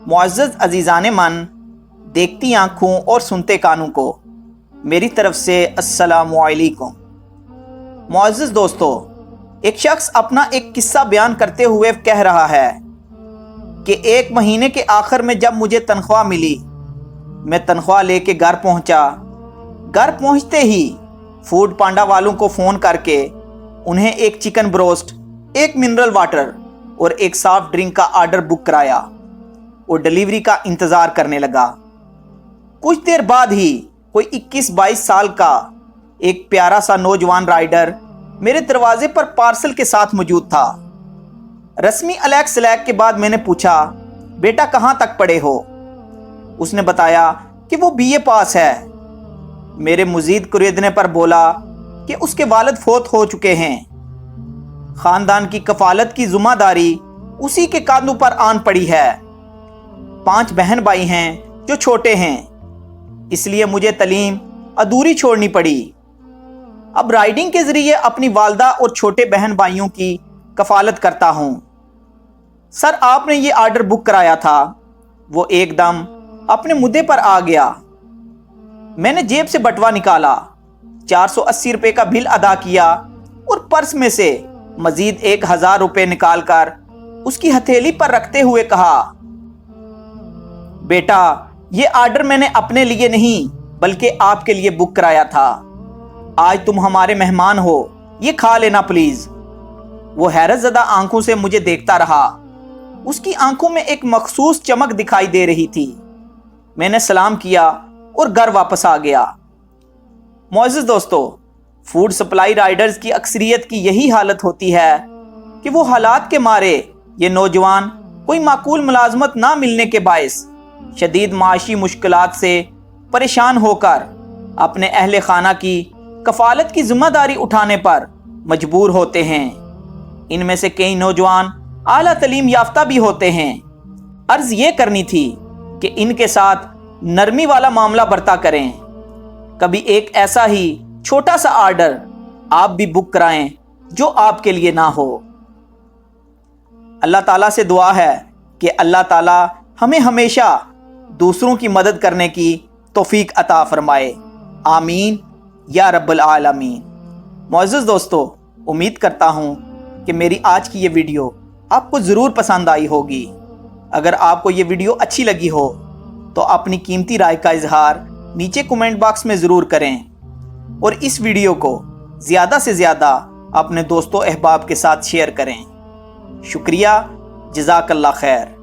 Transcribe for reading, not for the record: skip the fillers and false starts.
मुअज़्ज़ज़ अज़ीज़ान मन, देखती आँखों और सुनते कानों को मेरी तरफ से अस्सलामु अलैकुम। मुअज़्ज़ज़ दोस्तों, एक शख्स अपना एक किस्सा बयान करते हुए कह रहा है कि एक महीने के आखिर में जब मुझे तनख्वाह मिली, मैं तनख्वाह लेके घर पहुंचा। घर पहुंचते ही फूड पांडा वालों को फ़ोन करके उन्हें एक चिकन ब्रोस्ट, एक मिनरल वाटर और एक सॉफ्ट ड्रिंक का आर्डर बुक कराया और डिलीवरी का इंतज़ार करने लगा। कुछ देर बाद ही कोई 21-22 साल का एक प्यारा सा नौजवान राइडर मेरे दरवाजे पर पार्सल के साथ मौजूद था। रस्मी अलैक सलैक के बाद मैंने पूछा, बेटा कहाँ तक पढ़े हो? उसने बताया कि वो बीए पास है। मेरे मज़ीद कुरेदने पर बोला कि उसके वालिद फौत हो चुके हैं। ख़ानदान की कफ़ालत की ज़िम्मेदारी उसी के कांधों पर आन पड़ी है। 5 बहन भाई हैं जो छोटे हैं, इसलिए मुझे तालीम अधूरी छोड़नी पड़ी। अब राइडिंग के ज़रिए अपनी वालदा और छोटे बहन भाइयों की कफ़ालत करता हूँ। सर, आपने ये आर्डर बुक कराया था। वो एकदम अपने मुद्दे पर आ गया। मैंने जेब से बटवा निकाला, 480 रुपये का बिल अदा किया और पर्स में से मजीद 1000 रुपये निकाल कर उसकी हथेली पर रखते हुए कहा, बेटा ये आर्डर मैंने अपने लिए नहीं बल्कि आपके लिए बुक कराया था। आज तुम हमारे मेहमान हो, ये खा लेना प्लीज। वो हैरत ज़दा आंखों से मुझे देखता रहा। उसकी आंखों में एक मखसूस चमक दिखाई दे रही थी। मैंने सलाम किया और घर वापस आ गया। मुअज़्ज़ज़ दोस्तों, फूड सप्लाई राइडर्स की अक्सरियत की यही हालत होती है कि वो हालात के मारे ये नौजवान कोई माकूल मुलाजमत ना मिलने के बायस शदीद माशी मुश्किलात से परेशान होकर अपने अहले खाना की कफ़ालत की जिम्मेदारी उठाने पर मजबूर होते हैं। इनमें से कई नौजवान आला तालीम याफ्ता भी होते हैं। अर्ज़ ये करनी थी कि इनके साथ नरमी वाला मामला बरता करें। कभी एक ऐसा ही छोटा सा आर्डर आप भी बुक कराएं जो आपके लिए ना हो। अल्लाह ताला से दुआ है कि अल्लाह ताला हमें हमेशा दूसरों की मदद करने की तौफीक अता फरमाए। आमीन या रब्बल आलमीन। मुअज़्ज़ज़ दोस्तों, उम्मीद करता हूँ कि मेरी आज की ये वीडियो आपको ज़रूर पसंद आई होगी। अगर आपको ये वीडियो अच्छी लगी हो तो अपनी कीमती राय का इजहार नीचे कमेंट बॉक्स में ज़रूर करें और इस वीडियो को ज़्यादा से ज़्यादा अपने दोस्तों अहबाब के साथ शेयर करें। शुक्रिया, जज़ाकल्लाह खैर।